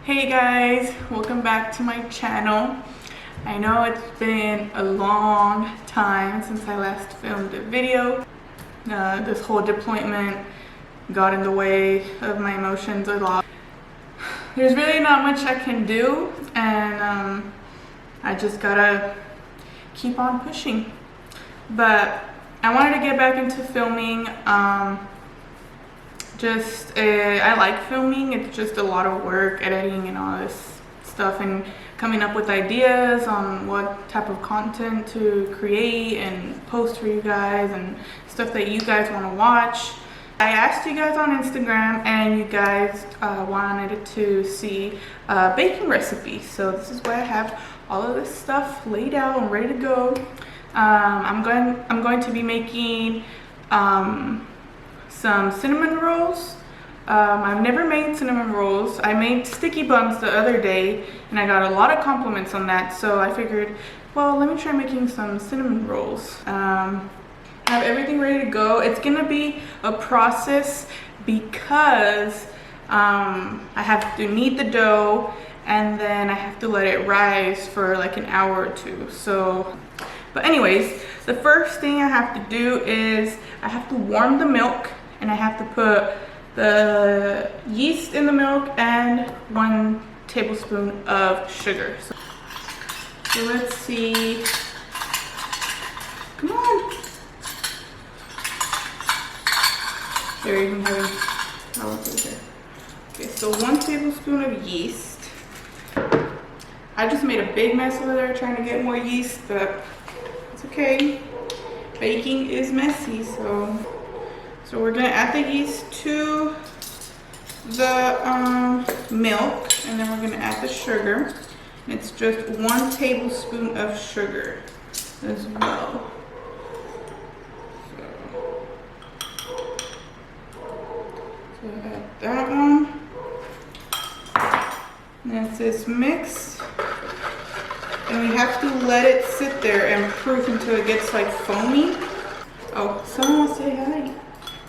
Hey guys, welcome back to my channel. I know it's been a long time since I last filmed a video. This whole deployment got in the way of my emotions a lot. There's really not much I can do, and I just gotta keep on pushing. But I wanted to get back into filming. I like filming. It's just a lot of work, editing and all this stuff, and coming up with ideas on what type of content to create and post for you guys and stuff that you guys want to watch. I asked you guys on Instagram, and you guys wanted to see baking recipes, so this is why I have all of this stuff laid out and ready to go. I'm going to be making some cinnamon rolls. I've never made cinnamon rolls. I made sticky buns the other day and I got a lot of compliments on that, so I figured, well, let me try making some cinnamon rolls. I have everything ready to go. It's gonna be a process because I have to knead the dough and then I have to let it rise for like an hour or two. But anyways, the first thing I have to do is I have to warm the milk, and I have to put the yeast in the milk and 1 tablespoon of sugar. So let's see. Come on. There, you can have it. I'll put it there. Okay, so 1 tablespoon of yeast. I just made a big mess over there trying to get more yeast, but it's okay. Baking is messy, so we're gonna add the yeast to the milk, and then we're gonna add the sugar. It's just 1 tablespoon of sugar as well. So add that one. That's this mix. And we have to let it sit there and proof until it gets like foamy. Oh, someone wants to say hi.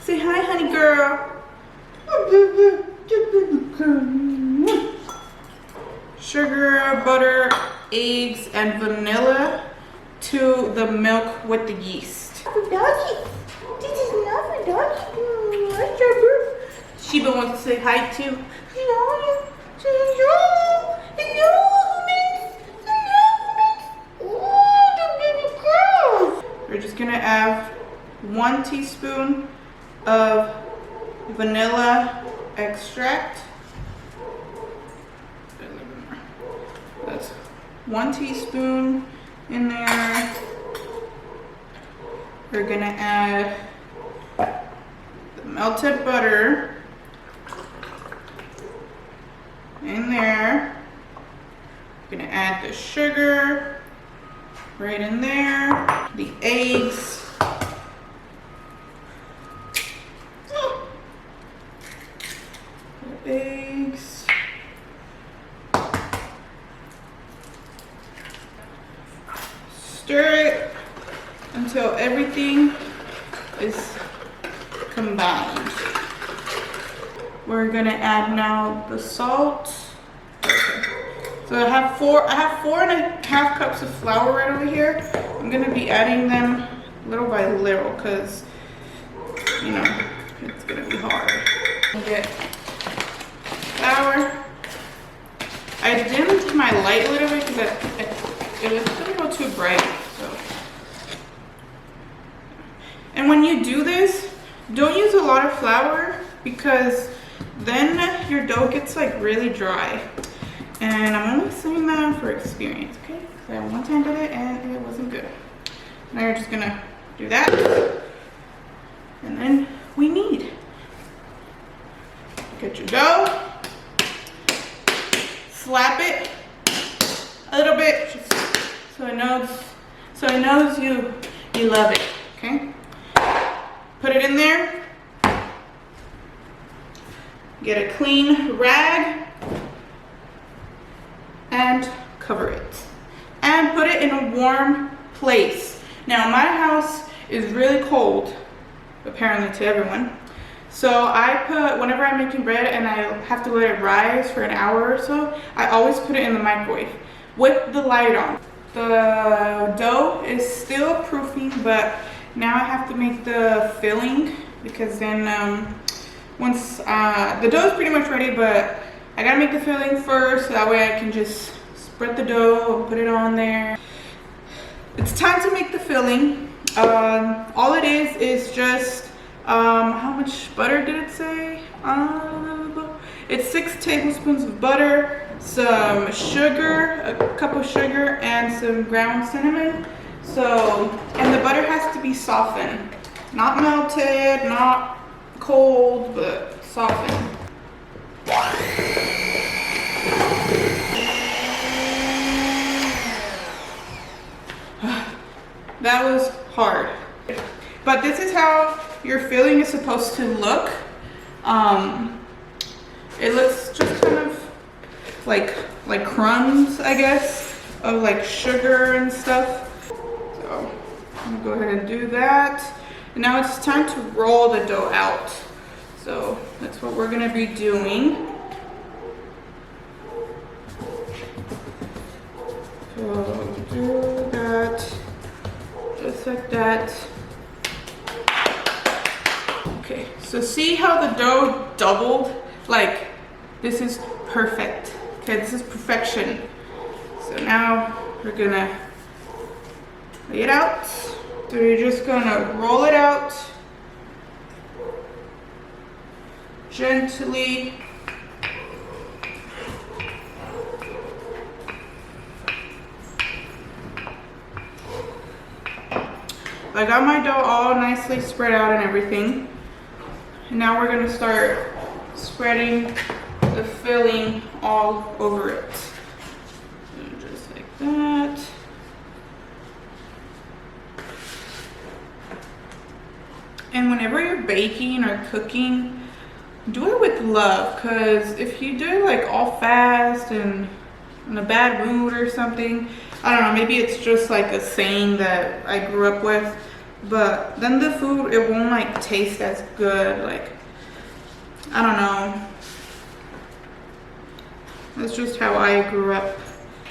Say hi, honey girl. Sugar, butter, eggs, and vanilla to the milk with the yeast. Doggy, this is not for doggy. Sheba wants to say hi too. Hello, hello, hello. We're just gonna add 1 teaspoon of vanilla extract. That's 1 teaspoon in there. We're gonna add the melted butter in there. We're gonna add the sugar right in there, the eggs, stir it until everything is combined. We're gonna add now the salt. Okay. So I have 4.5 cups of flour right over here. I'm gonna be adding them little by little because, you know, it's gonna be hard. Get flour. I dimmed my light a little bit because it was a little too bright. So. And when you do this, don't use a lot of flour because then your dough gets like really dry. And I'm only saying that for experience, okay? Because I one time did it and it wasn't good. Now you're just gonna do that. And then we knead. Get your dough. Slap it a little bit just so it knows you love it, okay? Put it in there. Get a clean rag and cover it. And put it in a warm place. Now my house is really cold, apparently to everyone. So I put, whenever I'm making bread and I have to let it rise for an hour or so, I always put it in the microwave with the light on. The dough is still proofing, but now I have to make the filling, because then once the dough is pretty much ready, but I gotta make the filling first, so that way I can just spread the dough and put it on there. It's time to make the filling. All it is just, how much butter did it say? It's 6 tablespoons of butter, some sugar, a cup of sugar, and some ground cinnamon. So, and the butter has to be softened. Not melted, not cold, but softened. That was hard. But this is how your filling is supposed to look. It looks just kind of like crumbs, I guess, of like sugar and stuff. So I'm gonna go ahead and do that. And now it's time to roll the dough out. So that's what we're gonna be doing. So do that, just like that. Okay, so see how the dough doubled? Like, this is perfect. Okay, this is perfection. So now we're gonna lay it out. So you're just gonna roll it out gently. I got my dough all nicely spread out and everything. And now we're gonna start spreading the filling all over it. So just like that. And whenever you're baking or cooking, do it with love, because if you do it like all fast and in a bad mood or something, I don't know, maybe it's just like a saying that I grew up with, but then the food, it won't like taste as good. Like, I don't know. That's just how I grew up.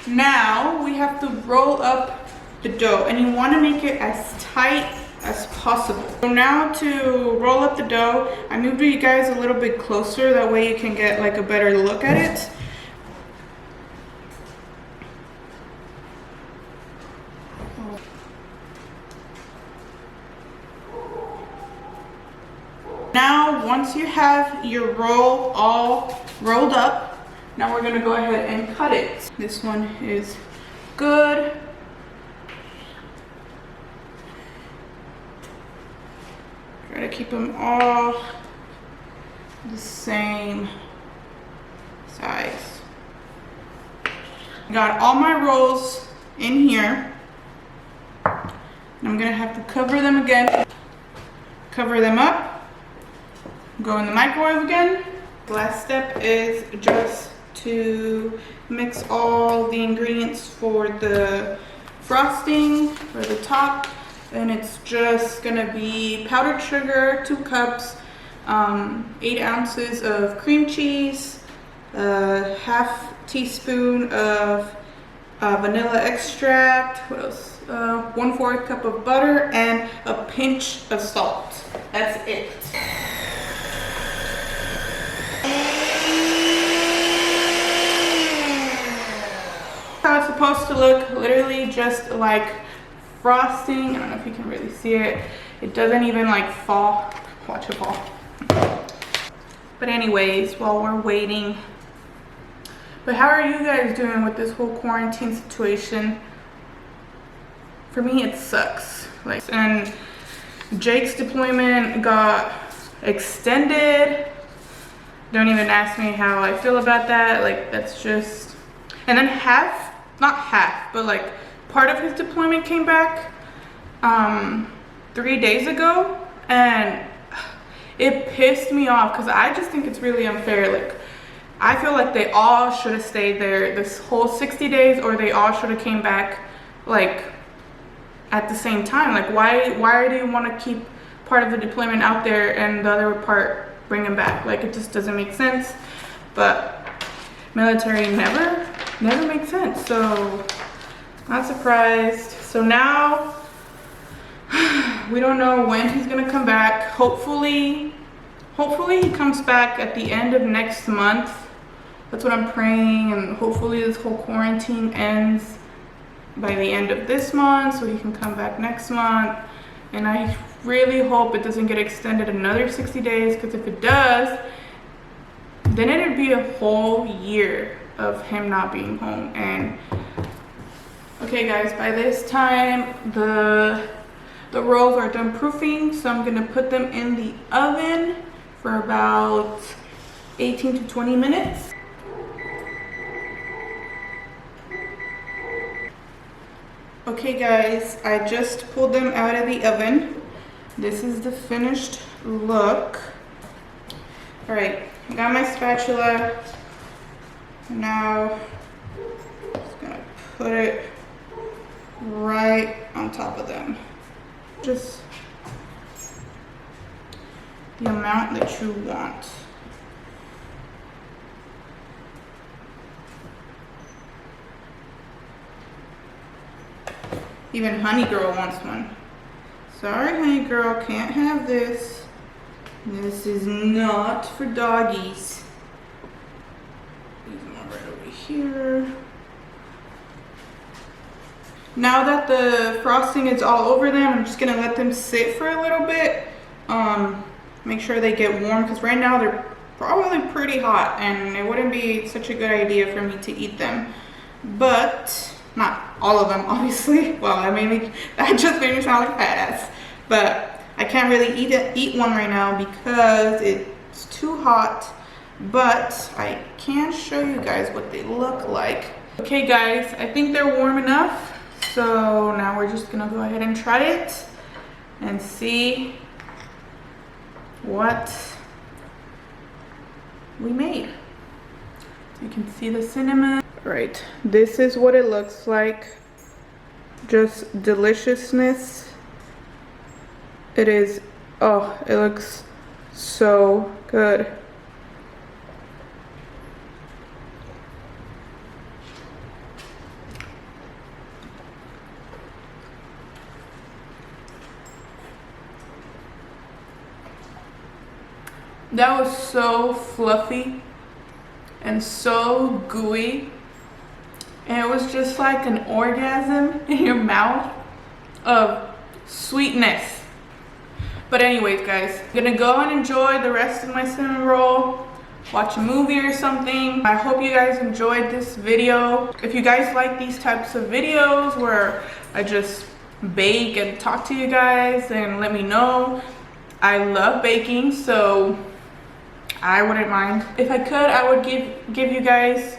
Now we have to roll up the dough, and you want to make it as tight as possible. So now to roll up the dough, I moved you guys a little bit closer, that way you can get like a better look at it. Now, once you have your roll all rolled up, now we're gonna go ahead and cut it. This one is good. Try to keep them all the same size. Got all my rolls in here. I'm gonna have to cover them again. Cover them up. Go in the microwave again. The last step is just to mix all the ingredients for the frosting for the top, and it's just gonna be powdered sugar, 2 cups, 8 ounces of cream cheese, a half teaspoon of vanilla extract, what else? 1/4 cup of butter, and a pinch of salt. That's it. How it's supposed to look, literally just like frosting. I don't know if you can really see it. It doesn't even like fall. Watch it fall. But anyways, while we're waiting. But how are you guys doing with this whole quarantine situation? For me, it sucks. Like, and Jake's deployment got extended. Don't even ask me how I feel about that. Like, that's just, and then not half, but like part of his deployment came back 3 days ago, and it pissed me off because I just think it's really unfair. Like, I feel like they all should have stayed there this whole 60 days, or they all should have came back like at the same time. Like, why do you want to keep part of the deployment out there and the other part bring them back. Like, it just doesn't make sense. But military never makes sense. So not surprised. So now we don't know when he's gonna come back. Hopefully he comes back at the end of next month. That's what I'm praying, and hopefully this whole quarantine ends by the end of this month so he can come back next month. And I really hope it doesn't get extended another 60 days, because if it does, then it'd be a whole year of him not being home. And okay guys, by this time the rolls are done proofing, so I'm gonna put them in the oven for about 18 to 20 minutes. Okay guys, I just pulled them out of the oven. This is the finished look. All right, I got my spatula. Now I'm just gonna put it right on top of them. Just the amount that you want. Even Honey Girl wants one. Sorry, Honey Girl, can't have this. This is not for doggies. These more right over here. Now that the frosting is all over them, I'm just gonna let them sit for a little bit. Make sure they get warm, because right now they're probably pretty hot and it wouldn't be such a good idea for me to eat them. But not all of them, obviously. Well, that just made me sound like a fat ass. But I can't really eat one right now because it's too hot. But I can show you guys what they look like. Okay guys, I think they're warm enough. So now we're just gonna go ahead and try it and see what we made. So you can see the cinnamon. Right, this is what it looks like. Just deliciousness. It is, oh, it looks so good. That was so fluffy and so gooey. And it was just like an orgasm in your mouth of sweetness. But anyways guys, I'm gonna go and enjoy the rest of my cinnamon roll, watch a movie or something. I hope you guys enjoyed this video. If you guys like these types of videos where I just bake and talk to you guys, then let me know. I love baking, so I wouldn't mind. If I could, I would give you guys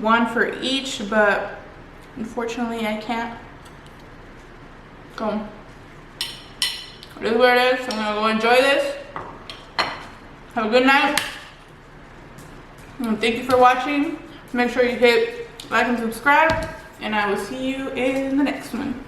one for each, but unfortunately I can't. So it is what it is. I'm gonna go enjoy this. Have a good night. And thank you for watching. Make sure you hit like and subscribe, and I will see you in the next one.